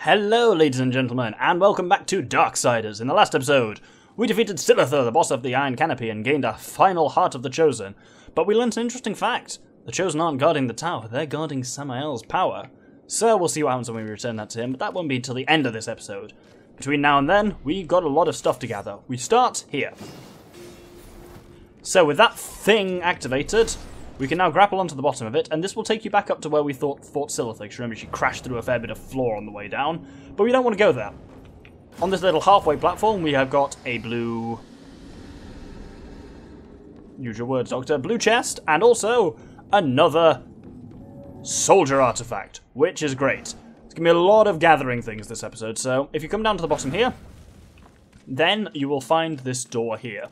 Hello ladies and gentlemen, and welcome back to Darksiders. In the last episode, we defeated Silithar, the boss of the Iron Canopy, and gained a final Heart of the Chosen. But we learnt an interesting fact. The Chosen aren't guarding the tower, they're guarding Samael's power. So we'll see what happens when we return that to him, but that won't be until the end of this episode. Between now and then, we've got a lot of stuff to gather. We start here. So with that thing activated, we can now grapple onto the bottom of it, and this will take you back up to where we thought fought Silithar, because remember she crashed through a fair bit of floor on the way down, but we don't want to go there. On this little halfway platform, we have got a blue... use your words, Doctor. Blue chest, and also another soldier artifact, which is great. It's going to be a lot of gathering things this episode, so if you come down to the bottom here, then you will find this door here.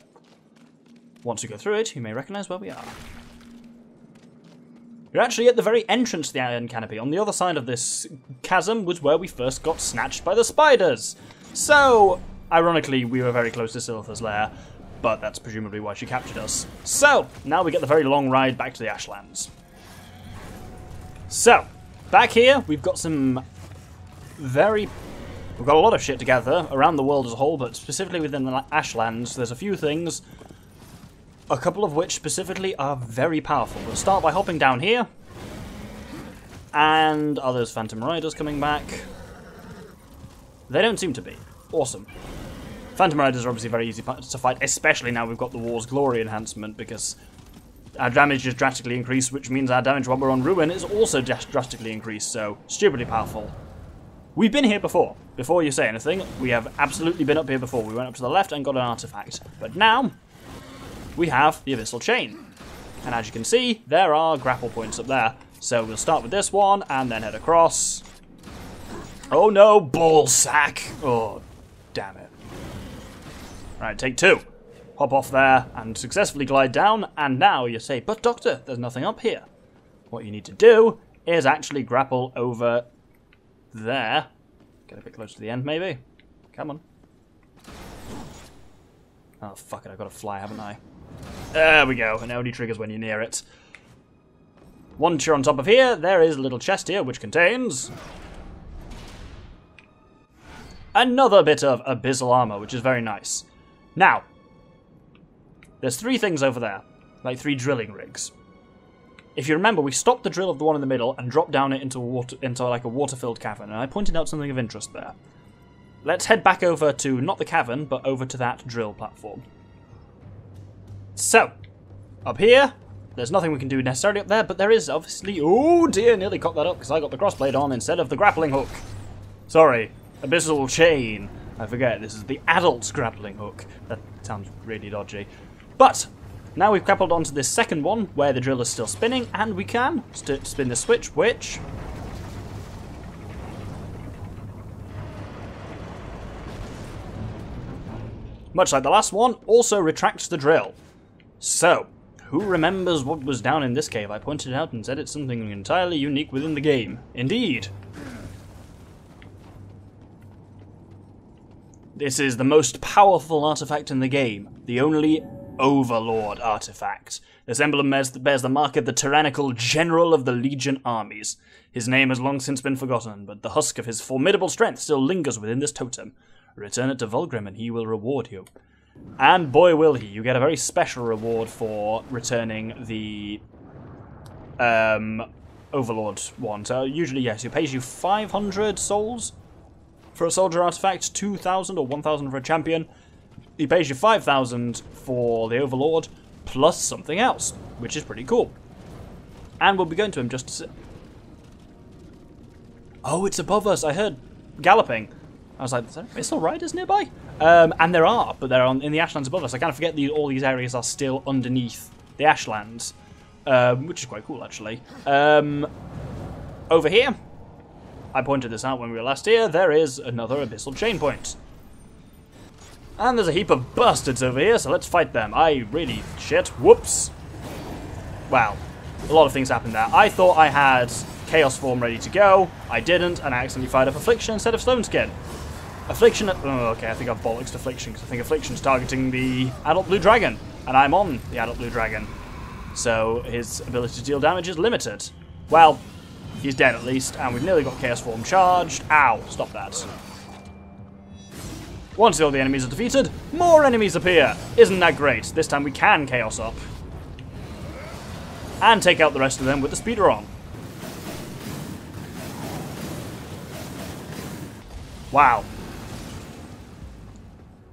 Once you go through it, you may recognise where we are. You're actually at the very entrance to the Iron Canopy. On the other side of this chasm was where we first got snatched by the spiders. So, ironically, we were very close to Silithar's lair, but that's presumably why she captured us. So, now we get the very long ride back to the Ashlands. So, back here, we've got some we've got a lot of shit to gather around the world as a whole, but specifically within the Ashlands, there's a few things, a couple of which specifically are very powerful. We'll start by hopping down here. And are those Phantom Riders coming back? They don't seem to be. Awesome. Phantom Riders are obviously very easy to fight, especially now we've got the War's Glory enhancement, because our damage is drastically increased, which means our damage while we're on Ruin is also drastically increased, so stupidly powerful. We've been here before. Before you say anything, we have absolutely been up here before. We went up to the left and got an artifact. But now we have the Abyssal Chain. And as you can see, there are grapple points up there. So we'll start with this one, and then head across. Oh no, ball sack! Oh, damn it. Right, take two. Hop off there, and successfully glide down, and now you say, but Doctor, there's nothing up here. What you need to do is actually grapple over there. Get a bit closer to the end, maybe. Come on. Oh, fuck it, I've got to fly, haven't I? There we go, and it only triggers when you're near it. Once you're on top of here, there is a little chest here which contains another bit of abyssal armor, which is very nice. Now, there's three things over there, like three drilling rigs. If you remember, we stopped the drill of the one in the middle and dropped down it into like a water-filled cavern, and I pointed out something of interest there. Let's head back over to, not the cavern, but over to that drill platform. So, up here, there's nothing we can do necessarily up there, but there is obviously... Oh dear, nearly cocked that up because I got the crossblade on instead of the grappling hook. Sorry, abyssal chain. I forget, this is the adult grappling hook. That sounds really dodgy. But, now we've grappled onto this second one, where the drill is still spinning, and we can spin the switch, which... much like the last one, also retracts the drill. So, who remembers what was down in this cave? I pointed it out and said it's something entirely unique within the game. Indeed. This is the most powerful artifact in the game. The only Overlord artifact. This emblem bears the mark of the tyrannical General of the Legion armies. His name has long since been forgotten, but the husk of his formidable strength still lingers within this totem. Return it to Vulgrim and he will reward you. And boy will he, you get a very special reward for returning the Overlord one. So usually, yes, it pays you 500 souls for a soldier artifact, 2,000 or 1,000 for a champion. He pays you 5,000 for the Overlord, plus something else, which is pretty cool. And we'll be going to him just to sit. Oh, it's above us, I heard galloping. I was like, is there abyssal riders nearby? And there are, but they're in the Ashlands above us. I kind of forget all these areas are still underneath the Ashlands, which is quite cool, actually. Over here, I pointed this out when we were last here, there is another abyssal chain point. And there's a heap of bastards over here, so let's fight them. Whoops. Wow, a lot of things happened there. I thought I had Chaos Form ready to go. I didn't, and I accidentally fired up Affliction instead of Stone Skin. Affliction... oh, okay, I think I've bollocksed Affliction, because I think Affliction's targeting the Adult Blue Dragon, and I'm on the Adult Blue Dragon. So his ability to deal damage is limited. Well, He's dead at least, and we've nearly got Chaos Form charged. Ow, stop that. Once all the enemies are defeated, more enemies appear. Isn't that great? This time we can Chaos up. And take out the rest of them with the speeder on. Wow.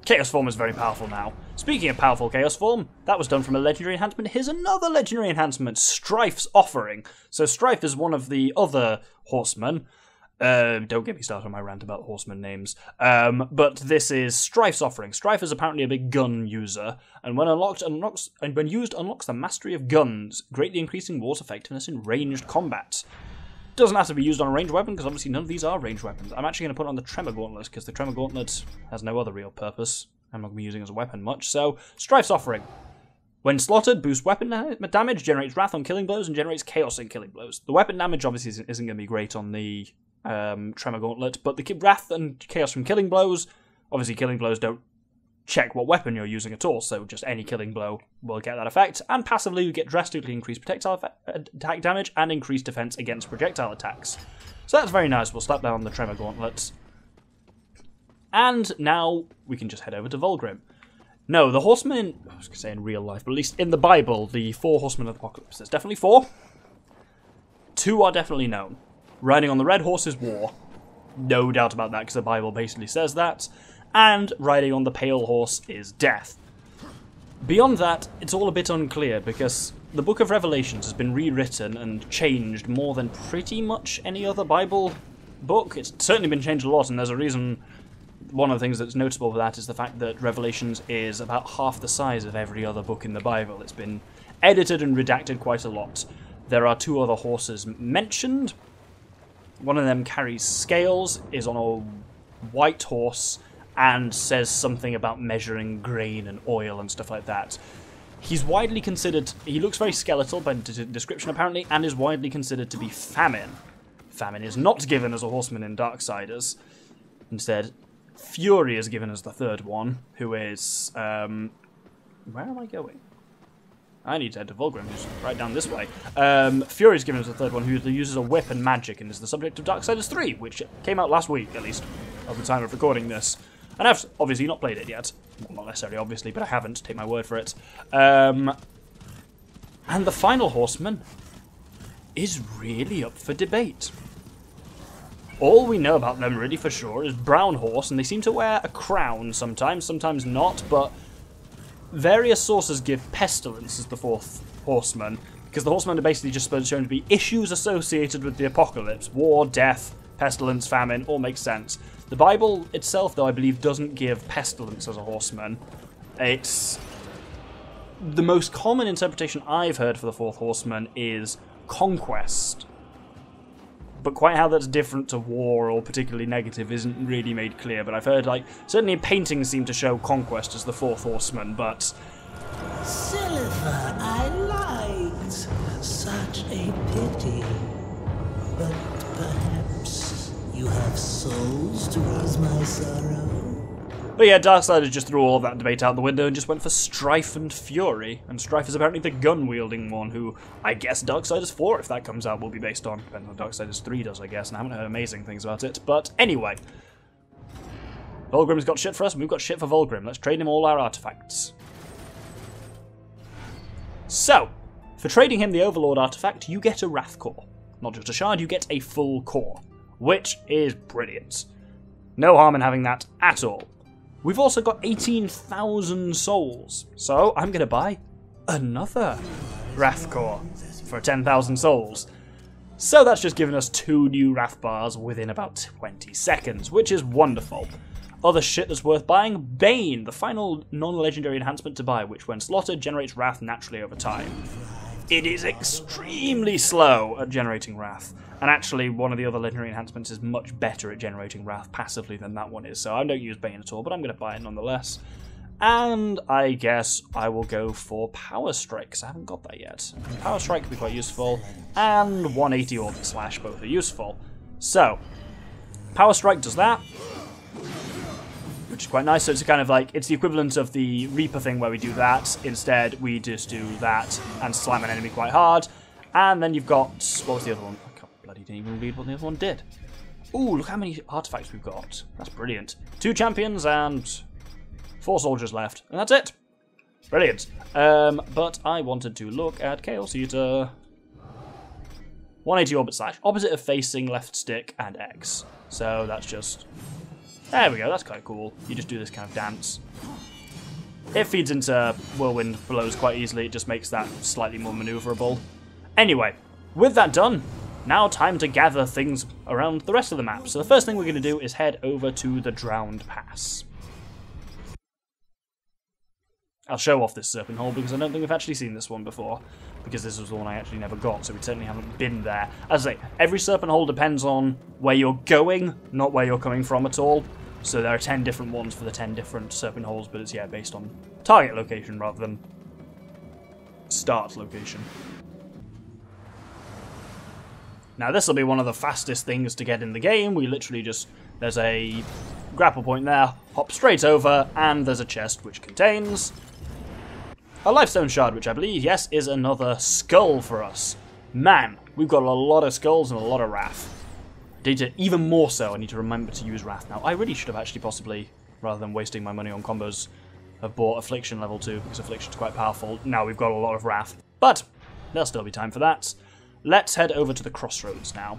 Chaos Form is very powerful now. Speaking of powerful Chaos Form, that was done from a legendary enhancement. Here's another legendary enhancement, Strife's Offering. So Strife is one of the other horsemen. Don't get me started on my rant about horseman names. But this is Strife's Offering. Strife is apparently a big gun user, and when used, unlocks the mastery of guns, greatly increasing war's effectiveness in ranged combat. Doesn't have to be used on a ranged weapon, because obviously none of these are ranged weapons. I'm actually going to put it on the Tremor Gauntlet, because the Tremor Gauntlet has no other real purpose. I'm not going to be using it as a weapon much, so Strife's Offering. When slaughtered, boosts weapon damage, generates wrath on killing blows, and generates chaos in killing blows. The weapon damage obviously isn't going to be great on the Tremor Gauntlet, but the wrath and chaos from killing blows, obviously killing blows don't check what weapon you're using at all, so just any killing blow will get that effect, and passively you get drastically increased projectile attack damage and increased defense against projectile attacks. So that's very nice. We'll slap down the Tremor Gauntlet. And now we can just head over to Vulgrim. No, the horsemen, I was going to say in real life, but at least in the Bible, the 4 horsemen of the apocalypse. There's definitely 4. 2 are definitely known. Riding on the red horse is war. No doubt about that, because the Bible basically says that. And riding on the pale horse is death. Beyond that, it's all a bit unclear, because the Book of Revelations has been rewritten and changed more than pretty much any other Bible book. It's certainly been changed a lot, and there's a reason. One of the things that's notable for that is the fact that Revelations is about half the size of every other book in the Bible. It's been edited and redacted quite a lot. There are 2 other horses mentioned. One of them carries scales, is on a white horse, and says something about measuring grain and oil and stuff like that. He's widely considered, he looks very skeletal by description apparently, and is widely considered to be Famine. Famine is not given as a horseman in Darksiders. Instead, Fury is given as the 3rd one, who is, where am I going? I need to head to Vulgrim, who's right down this way. Fury is given as the 3rd one, who uses a whip and magic, and is the subject of Darksiders 3, which came out last week, at least, at the time of recording this. And I've obviously not played it yet. Well, not necessarily, obviously, but I haven't, take my word for it. And the final horseman is really up for debate. All we know about them, really, for sure, is Brown Horse, and they seem to wear a crown sometimes, sometimes not, but various sources give Pestilence as the 4th horseman, because the horsemen are basically just shown to be issues associated with the apocalypse. War, death, pestilence, famine, all makes sense. The Bible itself, though, I believe, doesn't give Pestilence as a horseman. It's... the most common interpretation I've heard for the 4th horseman is Conquest. But quite how that's different to war or particularly negative isn't really made clear. But I've heard, like, certainly paintings seem to show Conquest as the 4th horseman, but... Silver, I liked. Such a pity. But perhaps you have souls to ease my sorrow. But yeah, Darksiders just threw all of that debate out the window and just went for Strife and Fury. And Strife is apparently the gun-wielding one, who I guess Darksiders 4, if that comes out, will be based on. Depending on what Darksiders 3 does, I guess, and I haven't heard amazing things about it. But anyway, Vulgrim's got shit for us, and we've got shit for Vulgrim. Let's trade him all our artifacts. So, for trading him the Overlord artifact, you get a Wrath Core. Not just a shard, you get a full core, which is brilliant. No harm in having that at all. We've also got 18,000 souls, so I'm going to buy another Wrath Core for 10,000 souls. So that's just given us 2 new Wrath bars within about 20 seconds, which is wonderful. Other shit that's worth buying, Bane, the final non-legendary enhancement to buy, which when slaughtered generates Wrath naturally over time. It is extremely slow at generating Wrath. And actually, one of the other legendary enhancements is much better at generating Wrath passively than that one is, so I don't use Bane at all, but I'm going to buy it nonetheless. And I guess I will go for Power Strike, because I haven't got that yet. Power Strike could be quite useful, and 180 Orbit Slash, both are useful. So, Power Strike does that, which is quite nice. So it's kind of like, it's the equivalent of the Reaper thing where we do that. Instead, we just do that and slam an enemy quite hard. And then you've got, what was the other one? I can't bloody didn't even read what the other one did. Ooh, look how many artifacts we've got. That's brilliant. 2 champions and 4 soldiers left. And that's it. Brilliant. But I wanted to look at Chaos Eater. 180 orbit slash. Opposite of facing, left stick, and X. So that's just... There we go, that's kind of cool. You just do this kind of dance. It feeds into whirlwind blows quite easily. It just makes that slightly more maneuverable. Anyway, with that done, now time to gather things around the rest of the map. So the first thing we're going to do is head over to the Drowned Pass. I'll show off this Serpent Hole because I don't think we've actually seen this one before, because this was the one I actually never got, so we certainly haven't been there. As I say, every Serpent Hole depends on where you're going, not where you're coming from at all. So there are 10 different ones for the 10 different Serpent Holes, but it's, yeah, based on target location rather than start location. Now this will be one of the fastest things to get in the game. We literally just, there's a grapple point there, hop straight over, and there's a chest which contains a Lifestone Shard, which I believe, yes, is another skull for us. Man, we've got a lot of skulls and a lot of Wrath. Even more so, I need to remember to use Wrath now. I really should have actually possibly, rather than wasting my money on combos, have bought Affliction level 2, because Affliction's quite powerful. Now we've got a lot of Wrath. But, there'll still be time for that. Let's head over to the Crossroads now.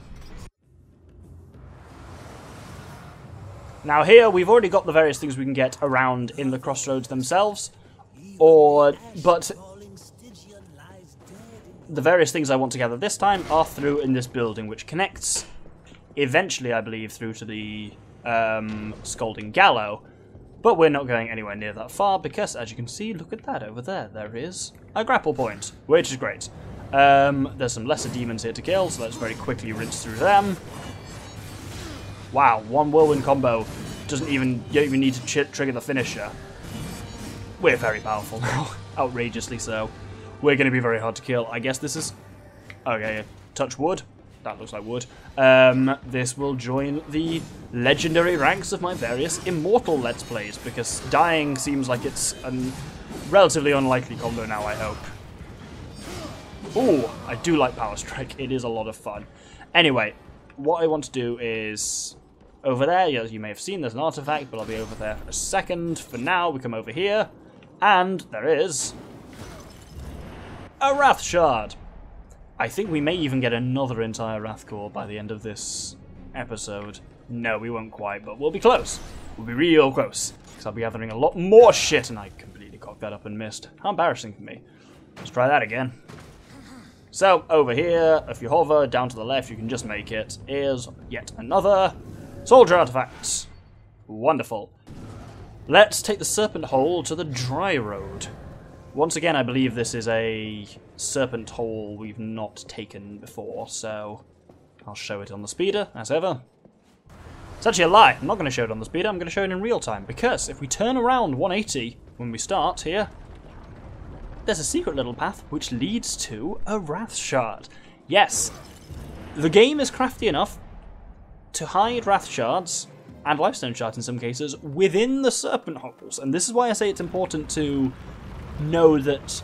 Now here, we've already got the various things we can get around in the Crossroads themselves. But the various things I want to gather this time are through in this building, which connects, eventually, I believe, through to the Scalding Gallow. But we're not going anywhere near that far, because, as you can see, look at that over there. There is a grapple point, which is great. There's some lesser demons here to kill, so let's very quickly rinse through them. Wow, 1 whirlwind combo. You don't even need to trigger the finisher. We're very powerful now. Outrageously so. We're going to be very hard to kill. I guess this is... Okay, touch wood. That looks like wood. This will join the legendary ranks of my various immortal Let's Plays, because dying seems like it's a relatively unlikely combo now, I hope. Ooh, I do like Power Strike. It is a lot of fun. Anyway, what I want to do is... Over there, as you may have seen, there's an artifact, but I'll be over there for a second. For now, we come over here, and there is a Wrath Shard. I think we may even get another entire Wrath Core by the end of this episode. No, we won't quite, but we'll be close. We'll be real close, because I'll be gathering a lot more shit, and I completely cocked that up and missed. How embarrassing for me. Let's try that again. So, over here, if you hover down to the left, you can just make it, is yet another soldier artifact. Wonderful. Let's take the Serpent Hole to the Dry Road. Once again, I believe this is a Serpent Hole we've not taken before, so I'll show it on the speeder, as ever. It's actually a lie. I'm not going to show it on the speeder, I'm going to show it in real time, because if we turn around 180 when we start here, there's a secret little path which leads to a Wrath Shard. Yes, the game is crafty enough to hide Wrath Shards, and Lifestone Shards in some cases, within the Serpent Holes. And this is why I say it's important to know that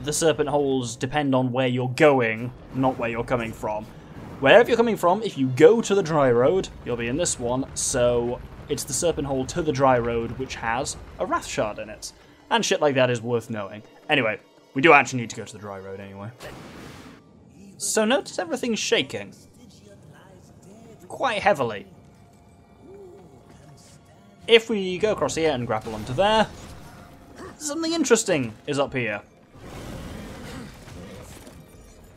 the Serpent Holes depend on where you're going, not where you're coming from. Wherever you're coming from, if you go to the Dry Road, you'll be in this one, so it's the Serpent Hole to the Dry Road which has a Wrath Shard in it. And shit like that is worth knowing. Anyway, we do actually need to go to the Dry Road anyway. So notice everything's shaking. Quite heavily. If we go across here and grapple onto there, something interesting is up here.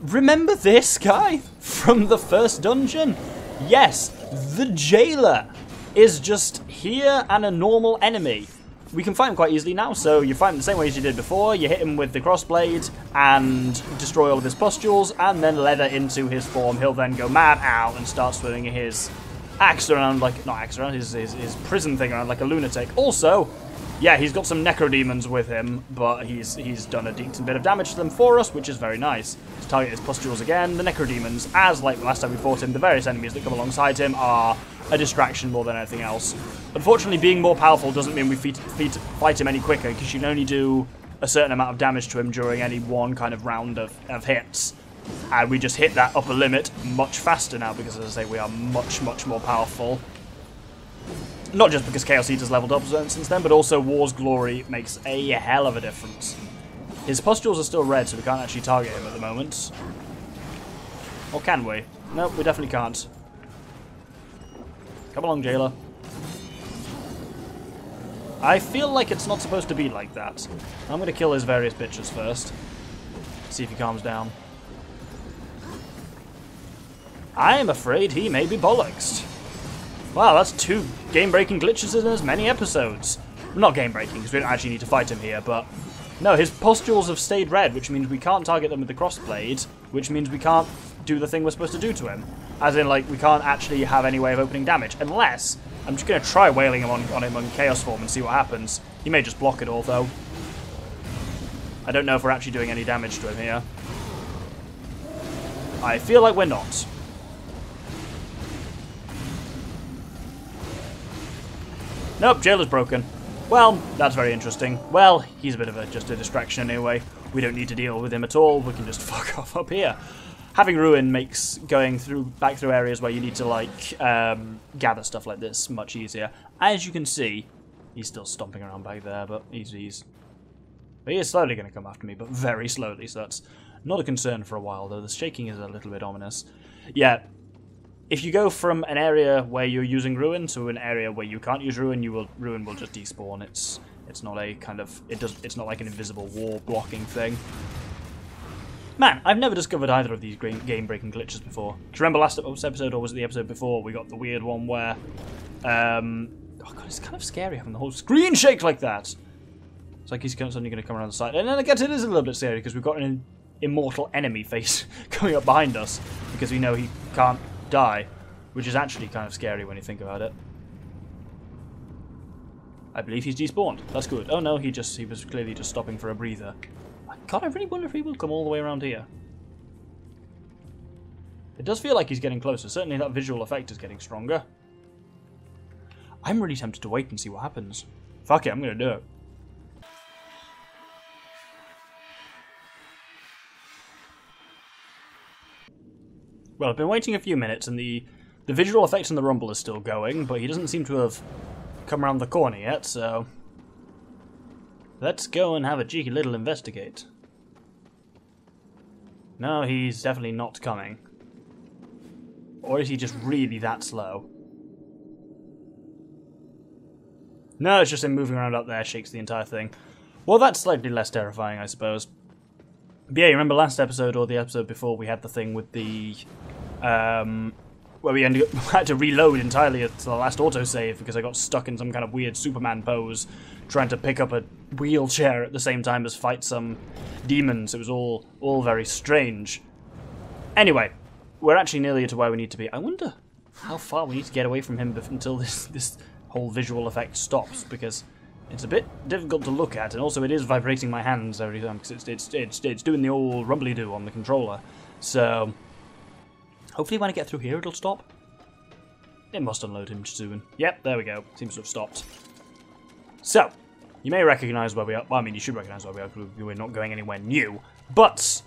Remember this guy from the first dungeon? Yes, the Jailer is just here and a normal enemy. We can fight him quite easily now, so you fight him the same way as you did before. You hit him with the crossblade and destroy all of his pustules, and then leather into his form. He'll then go mad out and start swinging his axe around like, not axe around, his prison thing around like a lunatic. Also, yeah, he's got some necrodemons with him, but he's done a decent bit of damage to them for us, which is very nice. To target his pustules again, the necrodemons, as like last time we fought him, the various enemies that come alongside him are a distraction more than anything else. Unfortunately, being more powerful doesn't mean we fight him any quicker, because you can only do a certain amount of damage to him during any one kind of round of hits. And we just hit that upper limit much faster now because, as I say, we are much, much more powerful. Not just because Chaos Eater's leveled up since then, but also War's Glory makes a hell of a difference. His pustules are still red, so we can't actually target him at the moment. Or can we? No, we definitely can't. Come along, Jailer. I feel like it's not supposed to be like that. I'm going to kill his various bitches first. See if he calms down. I am afraid he may be bollocks. Wow, that's 2 game-breaking glitches in as many episodes. Not game-breaking, because we don't actually need to fight him here, but... No, his pustules have stayed red, which means we can't target them with the crossblade, which means we can't do the thing we're supposed to do to him. As in, like, we can't actually have any way of opening damage, unless... I'm just going to try wailing him on him on Chaos Form and see what happens. He may just block it all, though. I don't know if we're actually doing any damage to him here. I feel like we're not. Nope, Jailer's broken. Well, that's very interesting. Well, he's a bit of just a distraction anyway. We don't need to deal with him at all. We can just fuck off up here. Having Ruin makes going back through areas where you need to, like, gather stuff like this much easier. As you can see, he's still stomping around back there, but he is slowly going to come after me, but very slowly, so that's not a concern for a while, though the shaking is a little bit ominous. Yeah, if you go from an area where you're using Ruin to an area where you can't use Ruin, Ruin will just despawn. It's not a kind of... It's not like an invisible wall blocking thing. Man, I've never discovered either of these game-breaking glitches before. Do you remember last episode, or was it the episode before, we got the weird one where... oh god, it's kind of scary having the whole screen shake like that! It's like he's suddenly going to come around the side. And then I guess it is a little bit scary, because we've got an immortal enemy face coming up behind us, because we know he can't die, which is actually kind of scary when you think about it. I believe he's despawned. That's good. Oh no, he was clearly just stopping for a breather. God, I really wonder if he will come all the way around here. It does feel like he's getting closer. Certainly that visual effect is getting stronger. I'm really tempted to wait and see what happens. Fuck it, I'm going to do it. Well, I've been waiting a few minutes, and the visual effect on the rumble is still going, but he doesn't seem to have come around the corner yet, so... Let's go and have a cheeky little investigate. No, he's definitely not coming. Or is he just really that slow? No, it's just him moving around up there, shakes the entire thing. Well, that's slightly less terrifying, I suppose. But yeah, you remember last episode, or the episode before, we had the thing with the... where we had to reload entirely to the last autosave because I got stuck in some kind of weird Superman pose trying to pick up a wheelchair at the same time as fight some demons. It was all very strange. Anyway, we're actually nearly to where we need to be. I wonder how far we need to get away from him until this whole visual effect stops, because it's a bit difficult to look at, and also it is vibrating my hands every time because it's doing the old rumbly-doo on the controller. So hopefully when I get through here it'll stop. It must unload him soon. Yep, there we go. Seems to have stopped. So, you may recognise where we are. Well, I mean, you should recognise where we are because we're not going anywhere new. But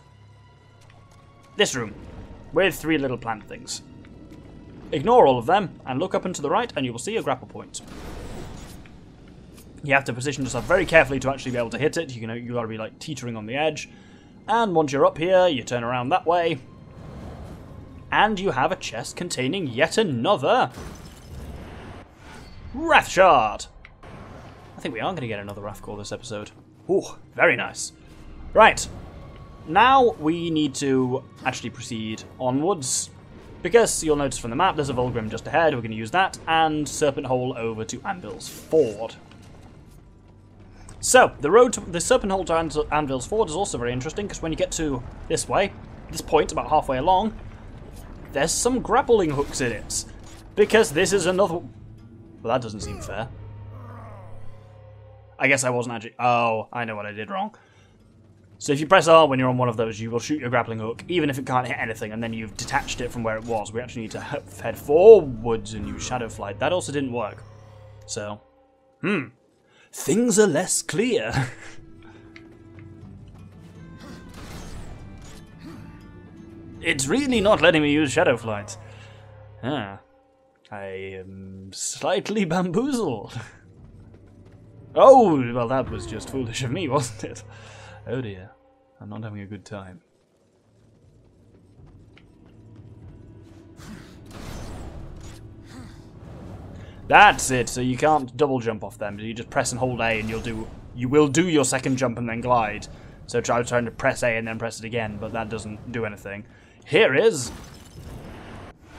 this room with 3 little plant things. Ignore all of them and look up and to the right and you will see a grapple point. You have to position yourself very carefully to actually be able to hit it. You got to be like teetering on the edge. And once you're up here, you turn around that way. And you have a chest containing yet another Wrath Shard. I think we are going to get another Wrath Core this episode. Ooh, very nice. Right. Now we need to actually proceed onwards. Because you'll notice from the map there's a Vulgrim just ahead. We're going to use that. And Serpent Hole over to Anvil's Ford. So, the road to the Serpent Hole to Anvil's Ford is also very interesting, because when you get to this way, this point about halfway along, there's some grappling hooks in it. Because this is another... Well, that doesn't seem fair. I guess I wasn't actually... Oh, I know what I did wrong. So if you press R when you're on one of those, you will shoot your grappling hook, even if it can't hit anything, and then you've detached it from where it was. We actually need to head forwards and use Shadow Flight. That also didn't work. So, things are less clear. It's really not letting me use Shadow Flight. Ah. I am slightly bamboozled. Oh, well that was just foolish of me, wasn't it? Oh dear. I'm not having a good time. That's it, so you can't double jump off them. You just press and hold A and you will do your second jump and then glide. So try trying to press A and then press it again, but that doesn't do anything. Here is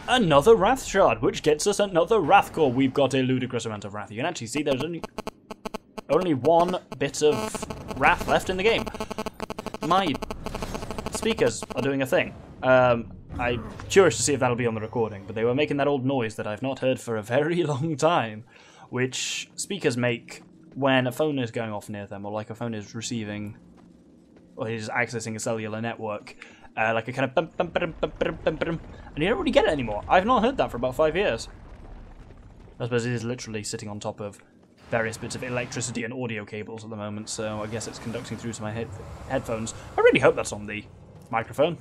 another Wrath Shard, which gets us another Wrath Core. We've got a ludicrous amount of Wrath. You can actually see there's only one bit of Wrath left in the game. My speakers are doing a thing. I'm curious to see if that'll be on the recording, but they were making that old noise that I've not heard for a very long time, which speakers make when a phone is going off near them, or like a phone is receiving, or is accessing a cellular network, like a kind of bum, bum, bum, bum, bum, bum, bum, and you don't really get it anymore. I've not heard that for about 5 years. I suppose it is literally sitting on top of various bits of electricity and audio cables at the moment, so I guess it's conducting through to my headphones. I really hope that's on the microphone,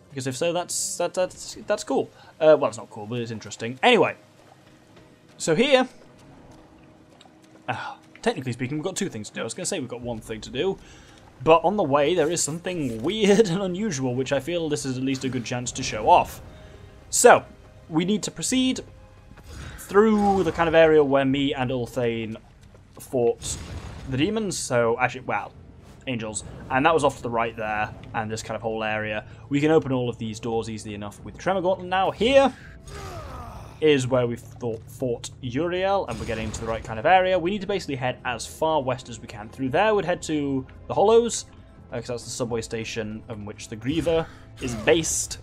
because if so, that's cool. Well, it's not cool, but it's interesting. Anyway, so here, technically speaking, we've got two things to do. I was going to say we've got one thing to do, but on the way there is something weird and unusual, which I feel this is at least a good chance to show off. So, we need to proceed through the kind of area where me and Ulthane fought the demons, so actually, well, angels, and that was off to the right there, and this kind of whole area. We can open all of these doors easily enough with Tremor Gauntlet now. Here is where we fought Uriel, and we're getting to the right kind of area. We need to basically head as far west as we can. Through there, we'd head to the Hollows, because that's the subway station on which the Griever is based.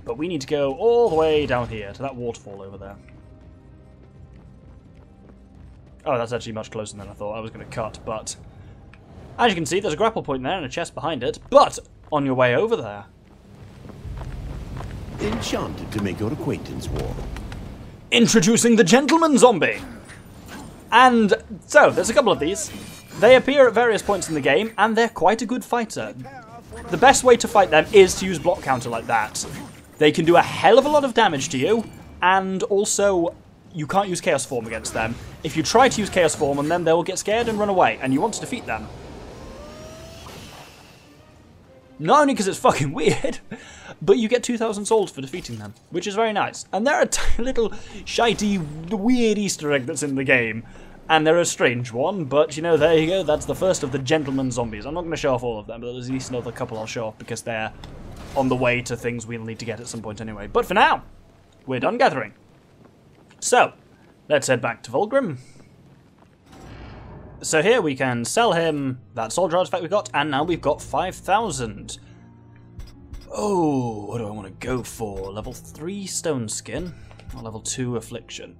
But we need to go all the way down here, to that waterfall over there. Oh, that's actually much closer than I thought. I was going to cut, but as you can see, there's a grapple point there and a chest behind it. But on your way over there, enchanted to make your acquaintance, War. Introducing the Gentleman Zombie! And so, there's a couple of these. They appear at various points in the game, and they're quite a good fighter. The best way to fight them is to use block counter like that. They can do a hell of a lot of damage to you, and also, you can't use Chaos Form against them. If you try to use Chaos Form on them, they will get scared and run away, and you want to defeat them. Not only because it's fucking weird, but you get 2,000 souls for defeating them, which is very nice. And they're a little shitey, weird Easter egg that's in the game. And they're a strange one, but, you know, there you go. That's the first of the Gentleman Zombies. I'm not going to show off all of them, but there's at least another couple I'll show off because they're on the way to things we'll need to get at some point anyway. But for now, we're done gathering. So, let's head back to Vulgrim. So here we can sell him that soldier artifact we got, and now we've got 5,000. Oh, what do I want to go for? Level 3 Stone Skin, or level 2 Affliction?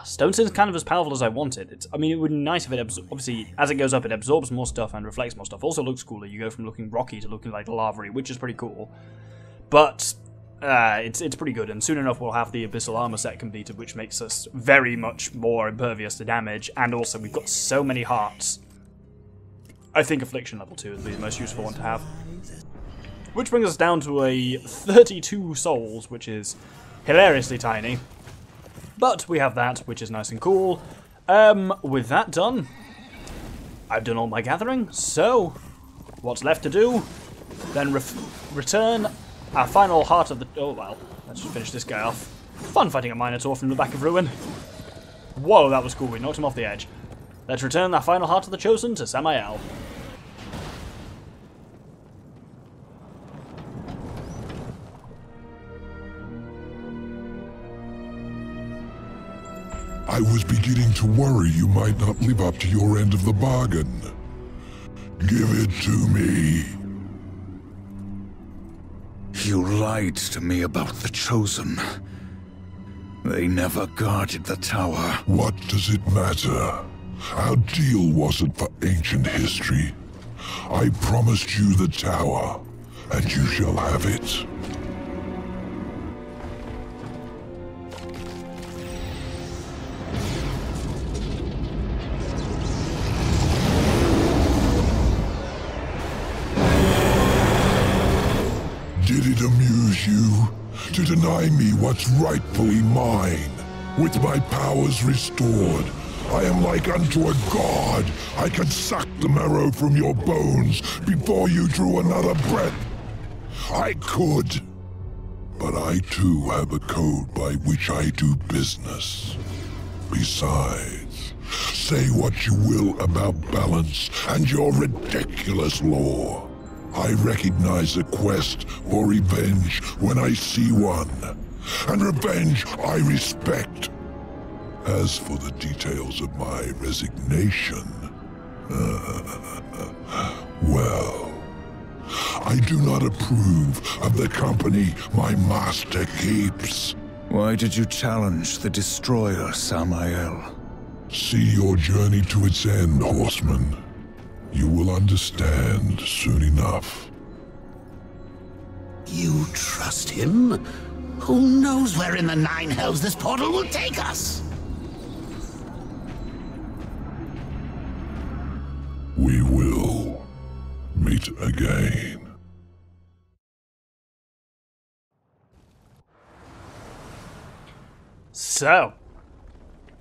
Stone Skin's kind of as powerful as I wanted. I mean, it would be nice if it obviously, as it goes up, it absorbs more stuff and reflects more stuff. Also looks cooler. You go from looking rocky to looking like lava-y, which is pretty cool. But it's pretty good, and soon enough we'll have the abyssal armor set completed, which makes us very much more impervious to damage, and also we've got so many hearts. I think Affliction level 2 would be the most useful one to have. Which brings us down to a 32 souls, which is hilariously tiny. But we have that, which is nice and cool. With that done, I've done all my gathering, so what's left to do? Then return our final heart of the... Oh, well, let's just finish this guy off. Fun fighting a Minotaur from the back of Ruin. Whoa, that was cool. We knocked him off the edge. Let's return our final heart of the Chosen to Samael. I was beginning to worry you might not live up to your end of the bargain. Give it to me. You lied to me about the Chosen. They never guarded the tower. What does it matter? Our deal wasn't for ancient history. I promised you the tower, and you shall have it. use you to deny me what's rightfully mine. With my powers restored, I am like unto a god. I can suck the marrow from your bones before you drew another breath. I could, but I too have a code by which I do business. Besides, say what you will about balance and your ridiculous lore. I recognize a quest for revenge when I see one, and revenge I respect. As for the details of my resignation, well, I do not approve of the company my master keeps. Why did you challenge the destroyer, Samael? See your journey to its end, horseman. You will understand soon enough. You trust him? Who knows where in the nine hells this portal will take us? We will meet again. So,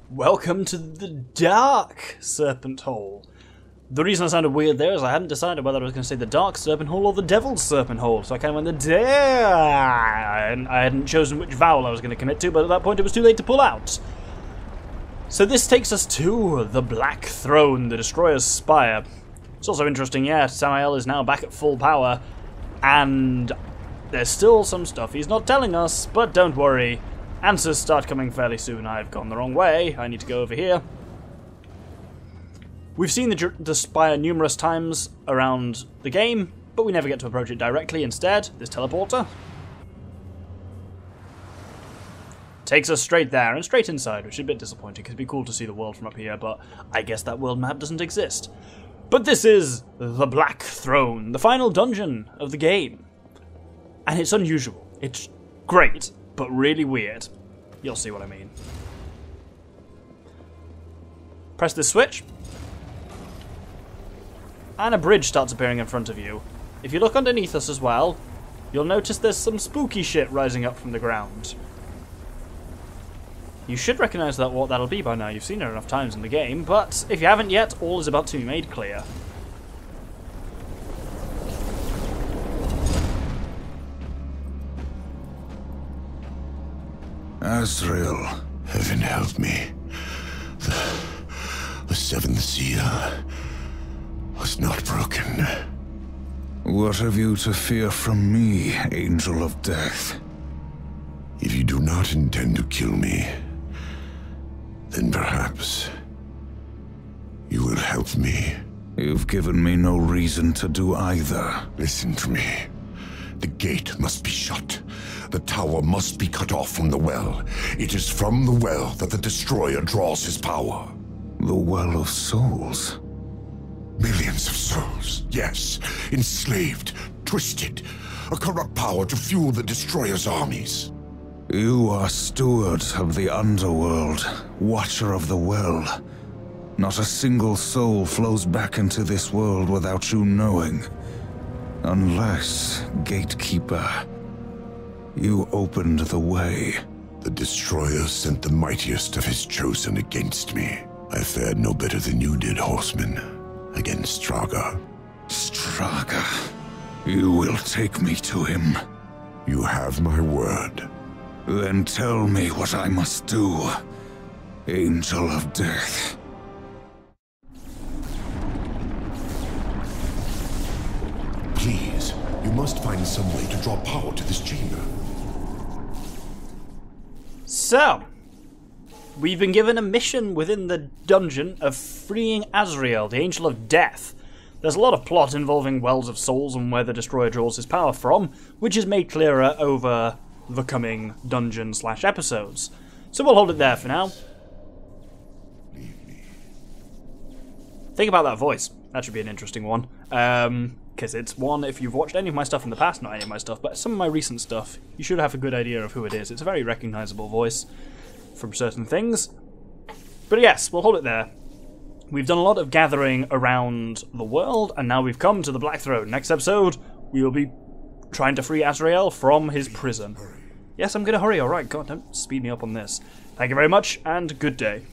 welcome to the Dark Serpent Hole. The reason I sounded weird there is I hadn't decided whether I was going to say the Dark Serpent Hole or the Devil's Serpent Hole, so I kind of went the I hadn't chosen which vowel I was going to commit to, but at that point it was too late to pull out. So this takes us to the Black Throne, the Destroyer's Spire. It's also interesting, yeah, Samael is now back at full power, and there's still some stuff he's not telling us, but don't worry. Answers start coming fairly soon. I've gone the wrong way. I need to go over here. We've seen the spire numerous times around the game, but we never get to approach it directly. Instead, this teleporter takes us straight there and straight inside, which is a bit disappointing because it'd be cool to see the world from up here, but I guess that world map doesn't exist. But this is the Black Throne, the final dungeon of the game. And it's unusual. It's great, but really weird. You'll see what I mean. Press this switch, and a bridge starts appearing in front of you. If you look underneath us as well, you'll notice there's some spooky shit rising up from the ground. You should recognise what that'll be by now. You've seen it enough times in the game, but if you haven't yet, all is about to be made clear. Azrael. Heaven help me. The seventh seal was not broken. What have you to fear from me, Angel of Death? If you do not intend to kill me, then perhaps you will help me. You've given me no reason to do either. Listen to me. The gate must be shut. The tower must be cut off from the well. It is from the well that the Destroyer draws his power. The Well of Souls? Millions of souls, yes. Enslaved, twisted. A corrupt power to fuel the Destroyer's armies. You are steward of the underworld, watcher of the well. Not a single soul flows back into this world without you knowing. Unless, gatekeeper, you opened the way. The Destroyer sent the mightiest of his chosen against me. I fared no better than you did, horseman, against Straga. Straga, you will take me to him. You have my word. Then tell me what I must do, Angel of Death. Please, you must find some way to draw power to this chamber. So, we've been given a mission within the dungeon of freeing Azrael, the Angel of Death. There's a lot of plot involving Wells of Souls and where the Destroyer draws his power from, which is made clearer over the coming dungeon/episodes. So we'll hold it there for now. Think about that voice. That should be an interesting one. Because it's one, if you've watched any of my stuff in the past, not any of my stuff, but some of my recent stuff, you should have a good idea of who it is. It's a very recognisable voice from certain things. But yes, we'll hold it there. We've done a lot of gathering around the world, and now we've come to the Black Throne. Next episode, we will be trying to free Azrael from his prison. Yes, I'm going to hurry, alright. God, don't speed me up on this. Thank you very much, and good day.